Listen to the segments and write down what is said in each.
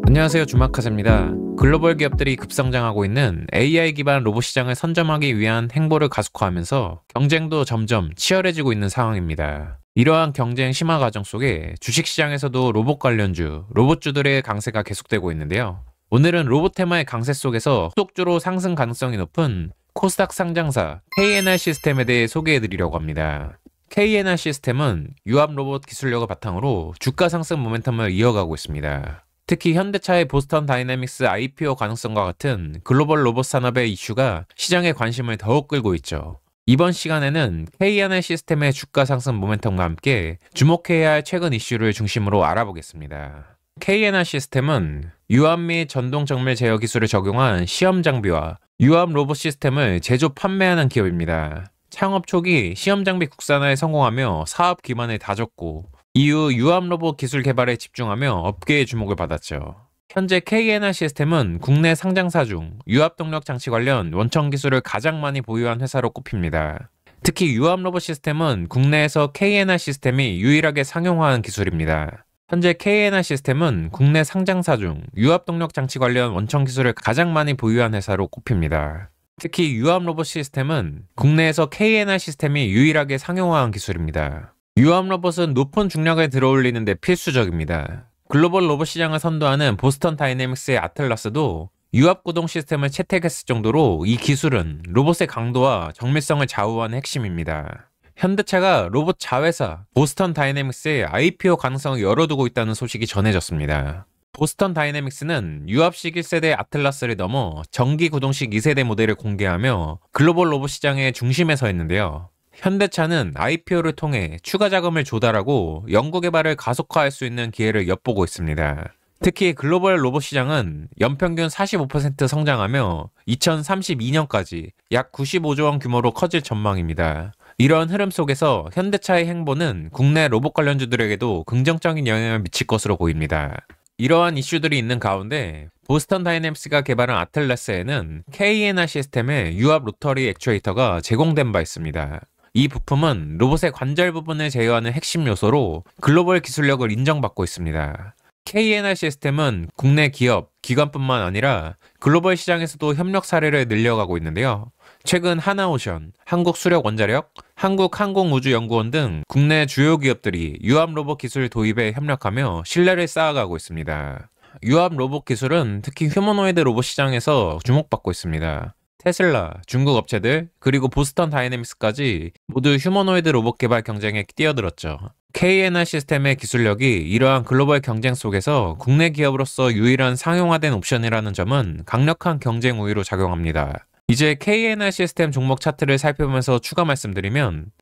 안녕하세요, 주마카세입니다. 글로벌 기업들이 급성장하고 있는 AI 기반 로봇 시장을 선점하기 위한 행보를 가속화하면서 경쟁도 점점 치열해지고 있는 상황입니다. 이러한 경쟁 심화 과정 속에 주식시장에서도 로봇 관련주, 로봇주들의 강세가 계속되고 있는데요. 오늘은 로봇 테마의 강세 속에서 속주로 상승 가능성이 높은 코스닥 상장사 KNR 시스템에 대해 소개해드리려고 합니다. KNR 시스템은 유압 로봇 기술력을 바탕으로 주가 상승 모멘텀을 이어가고 있습니다. 특히 현대차의 보스턴 다이내믹스 IPO 가능성과 같은 글로벌 로봇 산업의 이슈가 시장의 관심을 더욱 끌고 있죠. 이번 시간에는 KNR 시스템의 주가 상승 모멘텀과 함께 주목해야 할 최근 이슈를 중심으로 알아보겠습니다. KNR 시스템은 유압 및 전동 정밀 제어 기술을 적용한 시험 장비와 유압 로봇 시스템을 제조 판매하는 기업입니다. 창업 초기 시험 장비 국산화에 성공하며 사업 기반을 다졌고 이후 유압 로봇 기술 개발에 집중하며 업계의 주목을 받았죠. 현재 KNR 시스템은 국내 상장사 중 유압 동력 장치 관련 원천 기술을 가장 많이 보유한 회사로 꼽힙니다. 특히 유압 로봇 시스템은 국내에서 KNR 시스템이 유일하게 상용화한 기술입니다. 현재 KNR 시스템은 국내 상장사 중 유압 동력 장치 관련 원천 기술을 가장 많이 보유한 회사로 꼽힙니다. 특히 유압 로봇 시스템은 국내에서 KNR 시스템이 유일하게 상용화한 기술입니다. 유압 로봇은 높은 중량을 들어올리는 데 필수적입니다. 글로벌 로봇 시장을 선도하는 보스턴 다이내믹스의 아틀라스도 유압 구동 시스템을 채택했을 정도로 이 기술은 로봇의 강도와 정밀성을 좌우하는 핵심입니다. 현대차가 로봇 자회사 보스턴 다이내믹스의 IPO 가능성을 열어두고 있다는 소식이 전해졌습니다. 보스턴 다이내믹스는 유압식 1세대 아틀라스를 넘어 전기 구동식 2세대 모델을 공개하며 글로벌 로봇 시장의 중심에 서 있는데요. 현대차는 IPO를 통해 추가 자금을 조달하고 연구개발을 가속화할 수 있는 기회를 엿보고 있습니다. 특히 글로벌 로봇 시장은 연평균 45% 성장하며 2032년까지 약 95조 원 규모로 커질 전망입니다. 이러한 흐름 속에서 현대차의 행보는 국내 로봇 관련주들에게도 긍정적인 영향을 미칠 것으로 보입니다. 이러한 이슈들이 있는 가운데 보스턴 다이내믹스가 개발한 아틀라스에는 KNR 시스템의 유압 로터리 액추에이터가 제공된 바 있습니다. 이 부품은 로봇의 관절 부분을 제어하는 핵심 요소로 글로벌 기술력을 인정받고 있습니다. KNR 시스템은 국내 기업, 기관뿐만 아니라 글로벌 시장에서도 협력 사례를 늘려가고 있는데요. 최근 하나오션, 한국수력원자력, 한국항공우주연구원 등 국내 주요 기업들이 유압 로봇 기술 도입에 협력하며 신뢰를 쌓아가고 있습니다. 유압 로봇 기술은 특히 휴머노이드 로봇 시장에서 주목받고 있습니다. 테슬라, 중국 업체들, 그리고 보스턴 다이내믹스까지 모두 휴머노이드 로봇 개발 경쟁에 뛰어들었죠. KNR 시스템의 기술력이 이러한 글로벌 경쟁 속에서 국내 기업으로서 유일한 상용화된 옵션이라는 점은 강력한 경쟁 우위로 작용합니다. 이제 KNR 시스템 종목 차트를 살펴보면서 추가 말씀드리면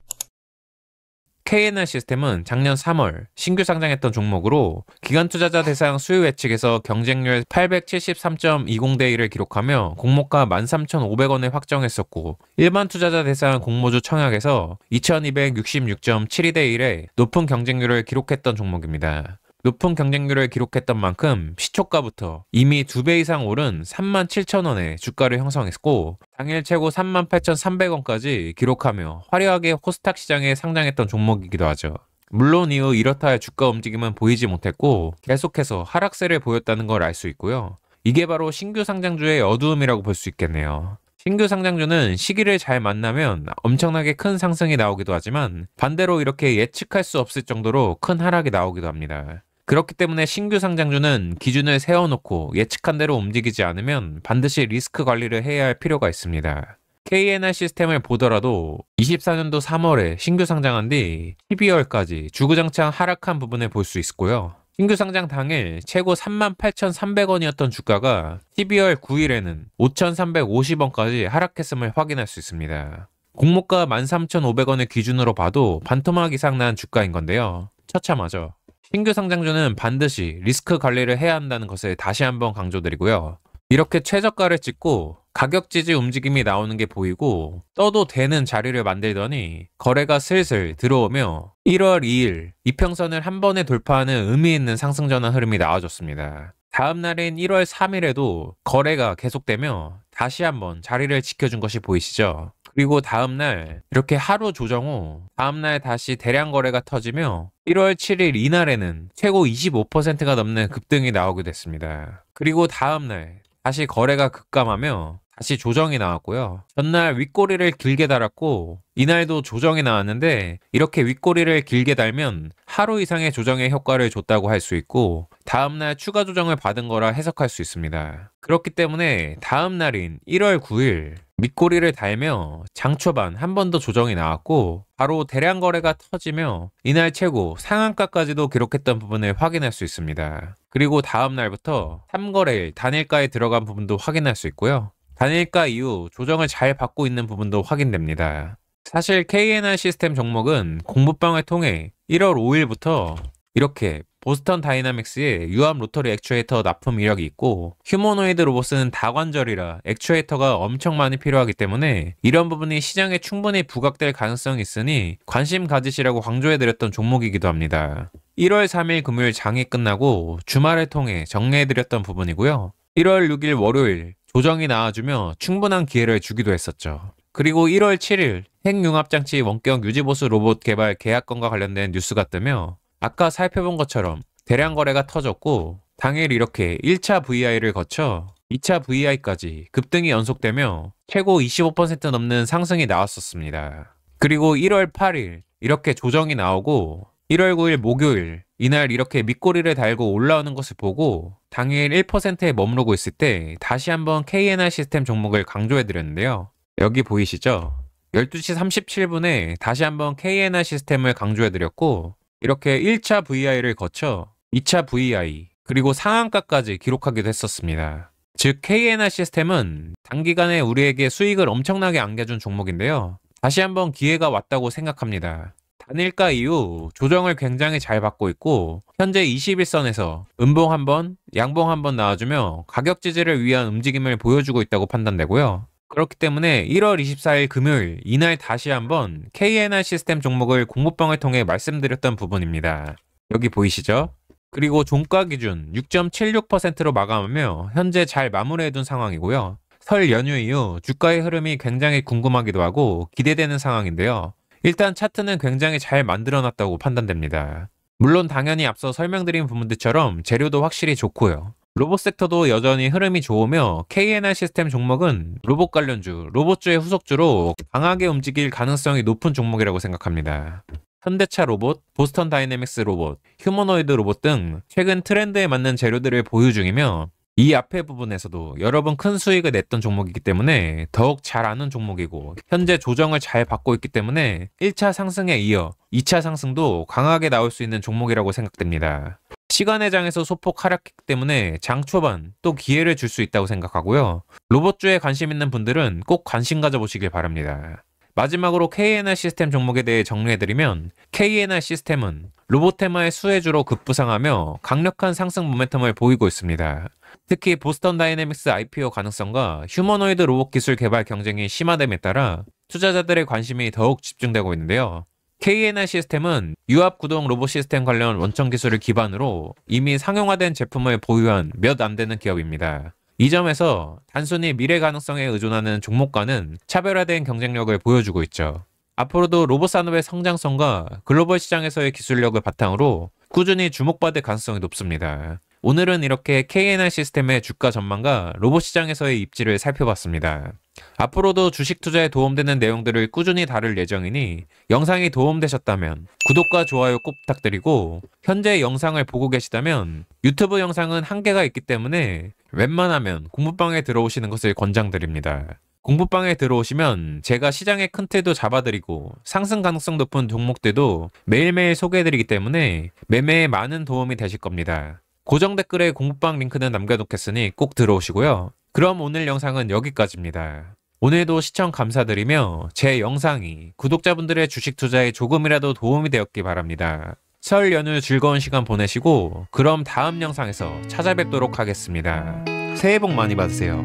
KNR 시스템은 작년 3월 신규 상장했던 종목으로 기관 투자자 대상 수요 예측에서 경쟁률 873.20대 1을 기록하며 공모가 13,500원에 확정했었고 일반 투자자 대상 공모주 청약에서 2266.72대 1의 높은 경쟁률을 기록했던 종목입니다. 높은 경쟁률을 기록했던 만큼 시초가부터 이미 2배 이상 오른 37,000원의 주가를 형성했고 당일 최고 38,300원까지 기록하며 화려하게 코스닥 시장에 상장했던 종목이기도 하죠. 물론 이후 이렇다 할 주가 움직임은 보이지 못했고 계속해서 하락세를 보였다는 걸 알 수 있고요. 이게 바로 신규 상장주의 어두움이라고 볼 수 있겠네요. 신규 상장주는 시기를 잘 만나면 엄청나게 큰 상승이 나오기도 하지만 반대로 이렇게 예측할 수 없을 정도로 큰 하락이 나오기도 합니다. 그렇기 때문에 신규 상장주는 기준을 세워놓고 예측한 대로 움직이지 않으면 반드시 리스크 관리를 해야 할 필요가 있습니다. KNR 시스템을 보더라도 24년도 3월에 신규 상장한 뒤 12월까지 주구장창 하락한 부분을 볼 수 있고요. 신규 상장 당일 최고 38,300원이었던 주가가 12월 9일에는 5,350원까지 하락했음을 확인할 수 있습니다. 공모가 13,500원을 기준으로 봐도 반토막 이상 난 주가인 건데요. 처참하죠. 신규 상장주는 반드시 리스크 관리를 해야 한다는 것을 다시 한번 강조드리고요. 이렇게 최저가를 찍고 가격 지지 움직임이 나오는 게 보이고 떠도 되는 자리를 만들더니 거래가 슬슬 들어오며 1월 2일 이평선을 한 번에 돌파하는 의미 있는 상승 전환 흐름이 나와줬습니다. 다음 날인 1월 3일에도 거래가 계속되며 다시 한번 자리를 지켜준 것이 보이시죠? 그리고 다음날 이렇게 하루 조정 후 다음날 다시 대량 거래가 터지며 1월 7일 이날에는 최고 25%가 넘는 급등이 나오게 됐습니다. 그리고 다음날 다시 거래가 급감하며 다시 조정이 나왔고요. 전날 윗꼬리를 길게 달았고 이날도 조정이 나왔는데 이렇게 윗꼬리를 길게 달면 하루 이상의 조정의 효과를 줬다고 할 수 있고 다음날 추가 조정을 받은 거라 해석할 수 있습니다. 그렇기 때문에 다음날인 1월 9일 윗꼬리를 달며 장 초반 한 번 더 조정이 나왔고 바로 대량 거래가 터지며 이날 최고 상한가까지도 기록했던 부분을 확인할 수 있습니다. 그리고 다음날부터 3거래일 단일가에 들어간 부분도 확인할 수 있고요. 단일가 이후 조정을 잘 받고 있는 부분도 확인됩니다. 사실 KNR 시스템 종목은 공부방을 통해 1월 5일부터 이렇게 보스턴 다이나믹스의 유압 로터리 액추에이터 납품 이력이 있고 휴머노이드 로봇은 다관절이라 액추에이터가 엄청 많이 필요하기 때문에 이런 부분이 시장에 충분히 부각될 가능성이 있으니 관심 가지시라고 강조해드렸던 종목이기도 합니다. 1월 3일 금요일 장이 끝나고 주말을 통해 정리해드렸던 부분이고요. 1월 6일 월요일 조정이 나와주며 충분한 기회를 주기도 했었죠. 그리고 1월 7일 핵융합장치 원격 유지보수 로봇 개발 계약건과 관련된 뉴스가 뜨며 아까 살펴본 것처럼 대량 거래가 터졌고 당일 이렇게 1차 VI를 거쳐 2차 VI까지 급등이 연속되며 최고 25% 넘는 상승이 나왔었습니다. 그리고 1월 8일 이렇게 조정이 나오고 1월 9일 목요일 이날 이렇게 밑꼬리를 달고 올라오는 것을 보고 당일 1%에 머무르고 있을 때 다시 한번 KNR 시스템 종목을 강조해드렸는데요. 여기 보이시죠? 12시 37분에 다시 한번 KNR 시스템을 강조해드렸고 이렇게 1차 VI를 거쳐 2차 VI 그리고 상한가까지 기록하기도 했었습니다. 즉 KNR 시스템은 단기간에 우리에게 수익을 엄청나게 안겨준 종목인데요. 다시 한번 기회가 왔다고 생각합니다. 단일가 이후 조정을 굉장히 잘 받고 있고 현재 21선에서 음봉 한번, 양봉 한번 나와주며 가격 지지를 위한 움직임을 보여주고 있다고 판단되고요. 그렇기 때문에 1월 24일 금요일 이날 다시 한번 KNR 시스템 종목을 공모방을 통해 말씀드렸던 부분입니다. 여기 보이시죠? 그리고 종가 기준 6.76%로 마감하며 현재 잘 마무리해둔 상황이고요. 설 연휴 이후 주가의 흐름이 굉장히 궁금하기도 하고 기대되는 상황인데요. 일단 차트는 굉장히 잘 만들어놨다고 판단됩니다. 물론 당연히 앞서 설명드린 부분들처럼 재료도 확실히 좋고요. 로봇 섹터도 여전히 흐름이 좋으며 KNR 시스템 종목은 로봇 관련주, 로봇주의 후속주로 강하게 움직일 가능성이 높은 종목이라고 생각합니다. 현대차 로봇, 보스턴 다이내믹스 로봇, 휴머노이드 로봇 등 최근 트렌드에 맞는 재료들을 보유 중이며 이 앞에 부분에서도 여러 번 큰 수익을 냈던 종목이기 때문에 더욱 잘 아는 종목이고 현재 조정을 잘 받고 있기 때문에 1차 상승에 이어 2차 상승도 강하게 나올 수 있는 종목이라고 생각됩니다. 시간의 장에서 소폭 하락했기 때문에 장 초반 또 기회를 줄 수 있다고 생각하고요. 로봇주에 관심 있는 분들은 꼭 관심 가져보시길 바랍니다. 마지막으로 KNR 시스템 종목에 대해 정리해드리면 KNR 시스템은 로봇 테마의 수혜주로 급부상하며 강력한 상승 모멘텀을 보이고 있습니다. 특히 보스턴 다이내믹스 IPO 가능성과 휴머노이드 로봇 기술 개발 경쟁이 심화됨에 따라 투자자들의 관심이 더욱 집중되고 있는데요. KNR 시스템은 유압 구동 로봇 시스템 관련 원천 기술을 기반으로 이미 상용화된 제품을 보유한 몇 안 되는 기업입니다. 이 점에서 단순히 미래 가능성에 의존하는 종목과는 차별화된 경쟁력을 보여주고 있죠. 앞으로도 로봇 산업의 성장성과 글로벌 시장에서의 기술력을 바탕으로 꾸준히 주목받을 가능성이 높습니다. 오늘은 이렇게 KNR 시스템의 주가 전망과 로봇 시장에서의 입지를 살펴봤습니다. 앞으로도 주식 투자에 도움되는 내용들을 꾸준히 다룰 예정이니 영상이 도움되셨다면 구독과 좋아요 꼭 부탁드리고 현재 영상을 보고 계시다면 유튜브 영상은 한계가 있기 때문에 웬만하면 공부방에 들어오시는 것을 권장드립니다. 공부방에 들어오시면 제가 시장의 큰 틀도 잡아드리고 상승 가능성 높은 종목들도 매일매일 소개해드리기 때문에 매매에 많은 도움이 되실 겁니다. 고정 댓글에 공부방 링크는 남겨놓겠으니 꼭 들어오시고요. 그럼 오늘 영상은 여기까지입니다. 오늘도 시청 감사드리며 제 영상이 구독자분들의 주식 투자에 조금이라도 도움이 되었기 바랍니다. 설 연휴 즐거운 시간 보내시고 그럼 다음 영상에서 찾아뵙도록 하겠습니다. 새해 복 많이 받으세요.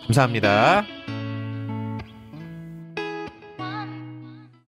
감사합니다.